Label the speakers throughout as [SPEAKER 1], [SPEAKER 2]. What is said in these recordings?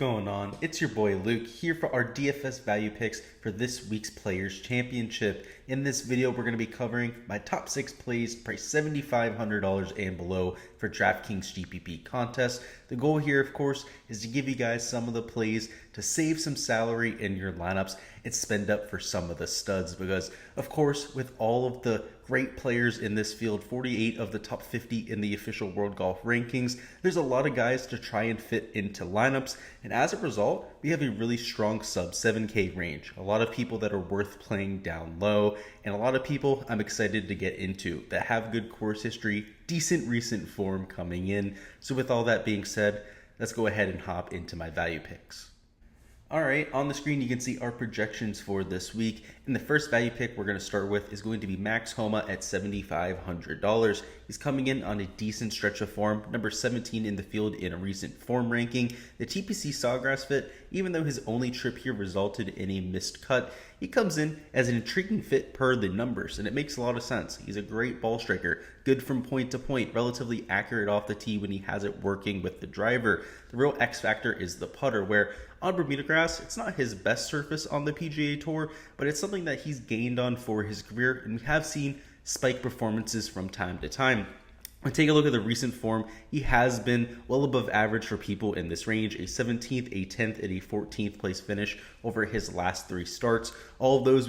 [SPEAKER 1] going on? It's your boy Luke here for our DFS value picks for this week's Players Championship. In this video, we're going to be covering my top 6 plays priced $7,500 and below for Draftkings GPP contest. The goal here, of course, is to give you guys some of the plays to save some salary in your lineups and spend up for some of the studs because, of course, with all of the great players in this field, 48 of the top 50 in the official World Golf rankings, there's a lot of guys to try and fit into lineups, and as a result, we have a really strong sub 7K range. A lot of people that are worth playing down low, and a lot of people I'm excited to get into that have good course history, decent recent form coming in. So with all that being said, let's go ahead and hop into my value picks. Alright, on the screen you can see our projections for this week, and the first value pick we're going to start with is going to be Max Homa at $7,500. He's coming in on a decent stretch of form, number 17 in the field in a recent form ranking. The TPC Sawgrass fit, even though his only trip here resulted in a missed cut, he comes in as an intriguing fit per the numbers, and it makes a lot of sense. He's a great ball striker, good from point to point, relatively accurate off the tee when he has it working with the driver. The real X factor is the putter, where on Bermuda grass, it's not his best surface on the PGA Tour, but it's something that he's gained on for his career, and we have seen spike performances from time to time. When take a look at the recent form, he has been well above average for people in this range, a 17th, a 10th, and a 14th place finish over his last 3 starts. All of those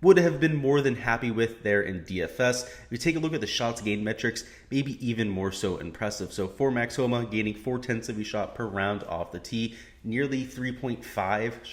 [SPEAKER 1] would have been more than happy with there in DFS. If you take a look at the shots gained metrics, maybe even more so impressive. So for Max Homa, gaining 0.4 of a shot per round off the tee, nearly 0.35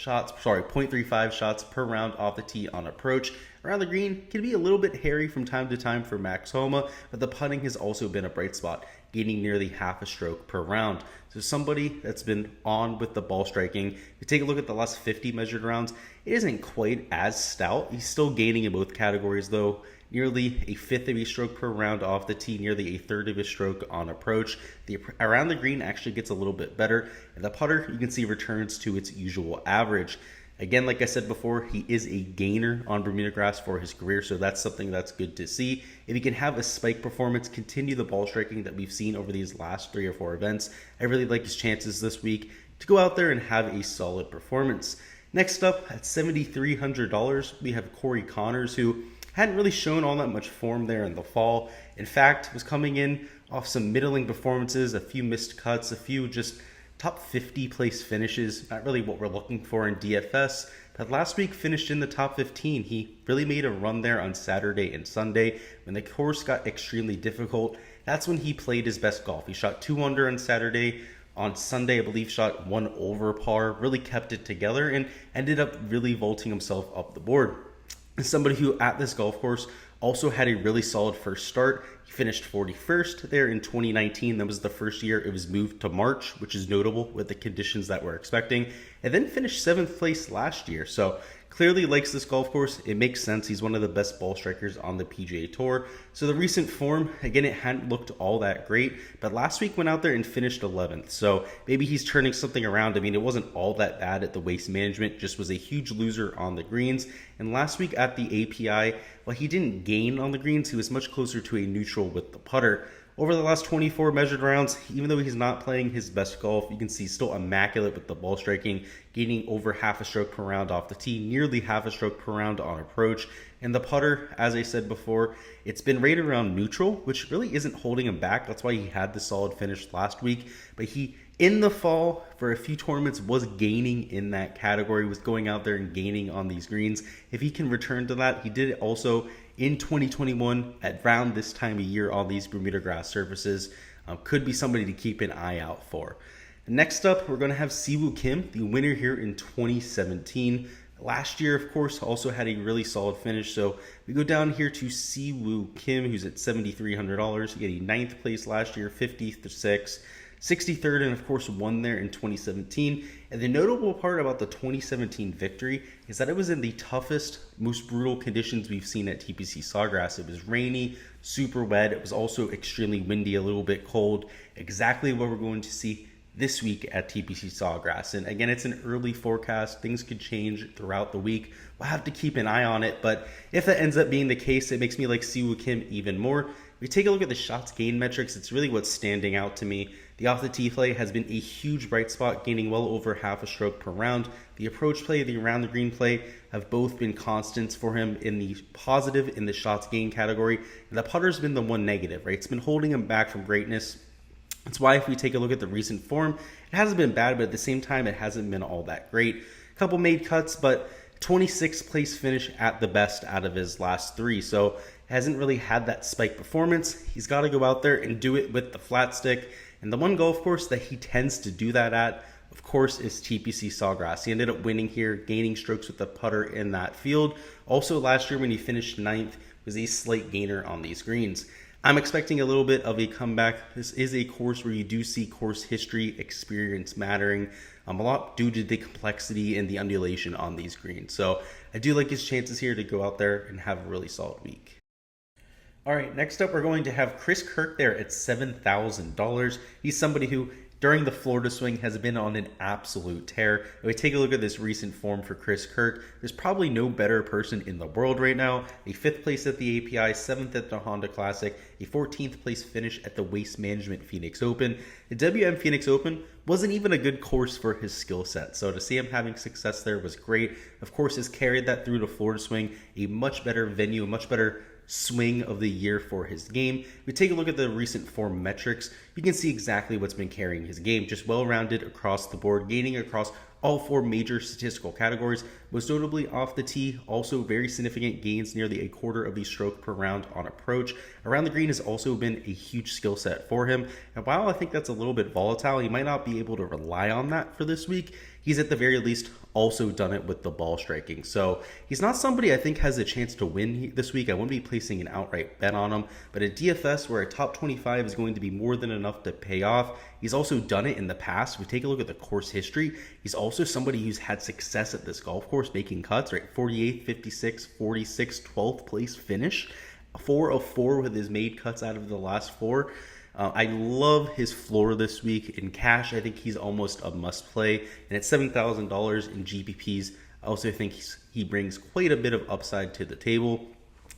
[SPEAKER 1] shots per round off the tee on approach. Around the green can be a little bit hairy from time to time for Max Homa, but the putting has also been a bright spot, gaining nearly half a stroke per round. So somebody that's been on with the ball striking. If you take a look at the last 50 measured rounds, it isn't quite as stout. He's still gaining in both categories though. Nearly a 1/5 of a stroke per round off the tee, nearly a 1/3 of a stroke on approach. The around the green actually gets a little bit better, and the putter you can see returns to its usual average. Again, like I said before, he is a gainer on Bermuda grass for his career, so that's something that's good to see. If he can have a spike performance, continue the ball striking that we've seen over these last 3 or 4 events, I really like his chances this week to go out there and have a solid performance. Next up, at $7,300, we have Corey Connors, who hadn't really shown all that much form there in the fall. In fact, was coming in off some middling performances, a few missed cuts, a few just top 50 place finishes, not really what we're looking for in DFS, but last week finished in the top 15. He really made a run there on Saturday and Sunday when the course got extremely difficult. That's when he played his best golf. He shot 2 under on Saturday. On Sunday, I believe, shot 1 over par, really kept it together and ended up really vaulting himself up the board. As somebody who at this golf course also had a really solid first start. He finished 41st there in 2019. That was the first year it was moved to March, which is notable with the conditions that we're expecting. And then finished 7th place last year. So clearly likes this golf course. It makes sense. He's one of the best ball strikers on the PGA Tour. So the recent form, again, it hadn't looked all that great, but last week went out there and finished 11th. So maybe he's turning something around. I mean, it wasn't all that bad at the waste management, just was a huge loser on the greens. And last week at the API, while he didn't gain on the greens, he was much closer to a neutral with the putter. Over the last 24 measured rounds, even though he's not playing his best golf, you can see still immaculate with the ball striking, gaining over half a stroke per round off the tee, nearly half a stroke per round on approach. And the putter, as I said before, it's been rated around neutral, which really isn't holding him back. That's why he had the solid finish last week. But he, in the fall, for a few tournaments, was gaining in that category, was going out there and gaining on these greens. If he can return to that, he did it also in 2021 at around this time of year on these Bermuda grass surfaces. Could be somebody to keep an eye out for. Next up, we're going to have Siwoo Kim, the winner here in 2017. Last year, of course, also had a really solid finish. So we go down here to Siwoo Kim, who's at $7,300. He had a 9th place last year, 56th, 63rd, and of course won there in 2017. And the notable part about the 2017 victory is that it was in the toughest, most brutal conditions we've seen at TPC Sawgrass. It was rainy, super wet. It was also extremely windy, a little bit cold. Exactly what we're going to see this week at TPC Sawgrass. And again, it's an early forecast. Things could change throughout the week. We'll have to keep an eye on it. But if that ends up being the case, it makes me like Siwoo Kim even more. If we take a look at the shots gained metrics, it's really what's standing out to me. The off the tee play has been a huge bright spot, gaining well over half a stroke per round. The approach play, the around the green play have both been constants for him in the positive in the shots gained category. And the putter's been the one negative, right? It's been holding him back from greatness. That's why if we take a look at the recent form, it hasn't been bad, but at the same time, it hasn't been all that great. A couple made cuts, but 26th place finish at the best out of his last 3. So hasn't really had that spike performance. He's got to go out there and do it with the flat stick. And the one golf course that he tends to do that at, of course, is TPC Sawgrass. He ended up winning here, gaining strokes with the putter in that field. Also last year when he finished 9th, was a slight gainer on these greens. I'm expecting a little bit of a comeback. This is a course where you do see course history, experience mattering a lot due to the complexity and the undulation on these greens. So I do like his chances here to go out there and have a really solid week. All right, next up, we're going to have Kirk there at $7,000. He's somebody who, during the Florida swing, has been on an absolute tear. If we take a look at this recent form for Kirk, there's probably no better person in the world right now. A 5th place at the API, 7th at the Honda Classic, a 14th place finish at the Waste Management Phoenix Open. The WM Phoenix Open wasn't even a good course for his skill set, so to see him having success there was great. Of course, has carried that through to Florida swing, a much better venue, a much better swing of the year for his game. If we take a look at the recent form metrics, you can see exactly what's been carrying his game. Just well-rounded across the board, gaining across all 4 major statistical categories, most notably off the tee, also very significant gains, nearly a quarter of the stroke per round on approach. Around the green has also been a huge skill set for him, and while I think that's a little bit volatile, he might not be able to rely on that for this week. He's at the very least also done it with the ball striking. So he's not somebody I think has a chance to win this week. I wouldn't be placing an outright bet on him, but at DFS where a top 25 is going to be more than enough to pay off, he's also done it in the past. We take a look at the course history. He's also somebody who's had success at this golf course making cuts, right? 48, 56, 46, 12th place finish. 4 of 4 with his made cuts out of the last 4. I love his floor this week. In cash, I think he's almost a must play. And at $7,000 in GPPs, I also think he brings quite a bit of upside to the table.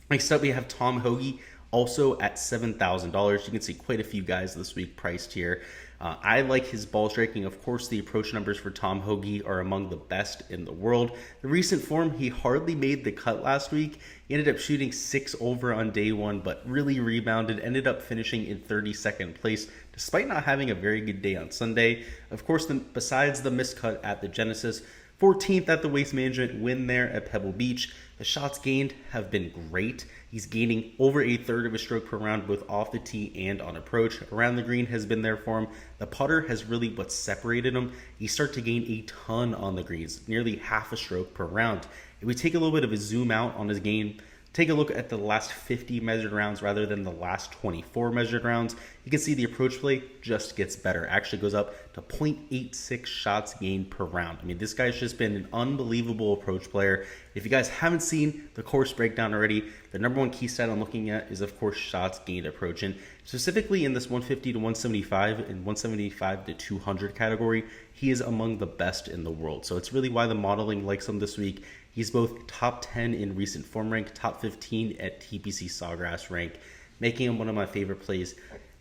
[SPEAKER 1] Next up, we have Tom Hoge, also at $7,000. You can see quite a few guys this week priced here. I like his ball striking. Of course, the approach numbers for Tom Hoge are among the best in the world. The recent form, he hardly made the cut last week. He ended up shooting 6 over on day 1, but really rebounded, ended up finishing in 32nd place, despite not having a very good day on Sunday. Of course, besides the missed cut at the Genesis, 14th at the Waste Management win there at Pebble Beach. The shots gained have been great. He's gaining over a third of a stroke per round both off the tee and on approach. Around the green has been there for him. The putter has really what separated him. He started to gain a ton on the greens, nearly half a stroke per round. If we take a little bit of a zoom out on his game, take a look at the last 50 measured rounds rather than the last 24 measured rounds, you can see the approach play just gets better. Actually goes up to 0.86 shots gained per round. I mean, this guy's just been an unbelievable approach player. If you guys haven't seen the course breakdown already, the number 1 key stat I'm looking at is, of course, shots gained approach. And specifically in this 150 to 175 and 175 to 200 category, he is among the best in the world. So it's really why the modeling likes him this week. He's both top 10 in recent form rank, top 15 at TPC Sawgrass rank, making him one of my favorite plays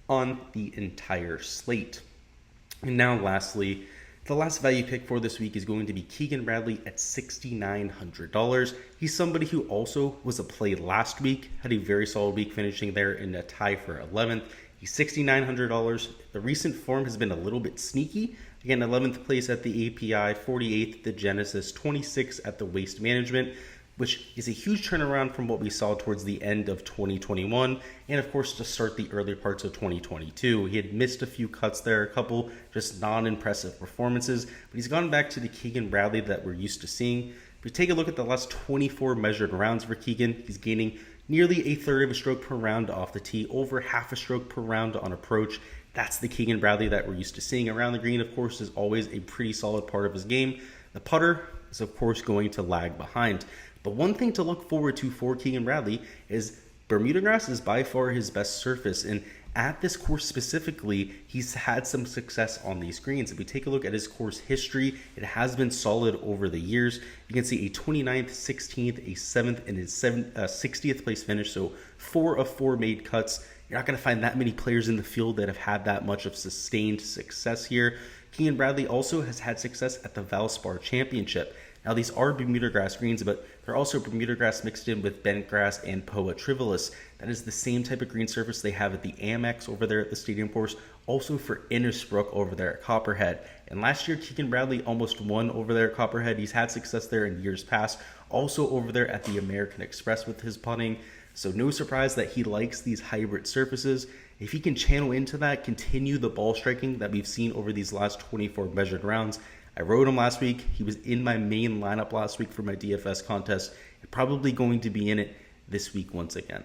[SPEAKER 1] on the entire slate. And now lastly, the last value pick for this week is going to be Keegan Bradley at $6,900. He's somebody who also was a play last week, had a very solid week finishing there in a tie for 11th. He's $6,900. The recent form has been a little bit sneaky. Again, 11th place at the API, 48th at the Genesis, 26th at the Waste Management, which is a huge turnaround from what we saw towards the end of 2021, and of course to start the early parts of 2022. He had missed a few cuts there, a couple just non-impressive performances, but he's gone back to the Keegan Bradley that we're used to seeing. If we take a look at the last 24 measured rounds for Keegan, he's gaining nearly a third of a stroke per round off the tee, over half a stroke per round on approach. That's the Keegan Bradley that we're used to seeing. Around the green, of course, is always a pretty solid part of his game. The putter is, of course, going to lag behind. But one thing to look forward to for Keegan Bradley is Bermuda grass is by far his best surface, and at this course specifically, he's had some success on these greens. If we take a look at his course history, it has been solid over the years. You can see a 29th, 16th, a 7th, and his 60th place finish, so 4 of 4 made cuts. You're not going to find that many players in the field that have had that much of sustained success here. Keegan Bradley also has had success at the Valspar Championship. Now, these are Bermuda grass greens, but they're also Bermuda grass mixed in with bent grass and Poa trivialis. That is the same type of green surface they have at the Amex over there at the stadium course, also for Innisbrook over there at Copperhead. And last year, Keegan Bradley almost won over there at Copperhead. He's had success there in years past, also over there at the American Express with his putting. So no surprise that he likes these hybrid surfaces. If he can channel into that, continue the ball striking that we've seen over these last 24 measured rounds. I rode him last week. He was in my main lineup last week for my DFS contest, and probably going to be in it this week once again.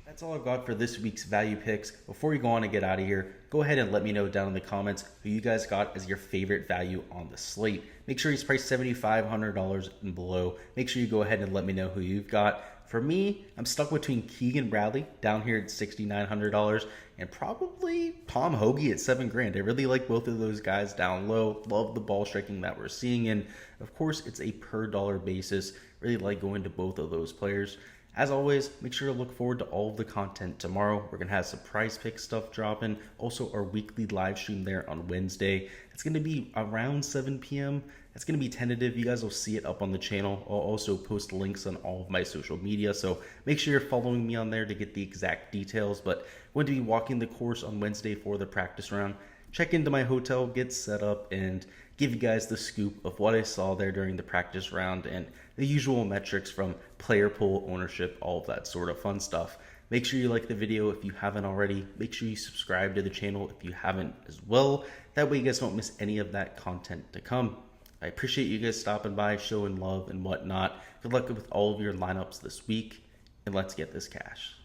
[SPEAKER 1] That's all I've got for this week's value picks. Before we go on and get out of here, go ahead and let me know down in the comments who you guys got as your favorite value on the slate. Make sure he's priced $7,500 and below. Make sure you go ahead and let me know who you've got. For me, I'm stuck between Keegan Bradley down here at $6,900 and probably Tom Hoge at $7,000. I really like both of those guys down low. Love the ball striking that we're seeing, and of course, it's a per dollar basis. Really like going to both of those players. As always, make sure to look forward to all of the content tomorrow. We're going to have some prize pick stuff dropping. Also, our weekly live stream there on Wednesday. It's going to be around 7 p.m. It's going to be tentative. You guys will see it up on the channel. I'll also post links on all of my social media, so make sure you're following me on there to get the exact details. But I'm going to be walking the course on Wednesday for the practice round. Check into my hotel, get set up, and give you guys the scoop of what I saw there during the practice round and the usual metrics from player pool, ownership, all of that sort of fun stuff. Make sure you like the video if you haven't already. Make sure you subscribe to the channel if you haven't as well. That way you guys don't miss any of that content to come. I appreciate you guys stopping by, showing love and whatnot. Good luck with all of your lineups this week, and let's get this cash.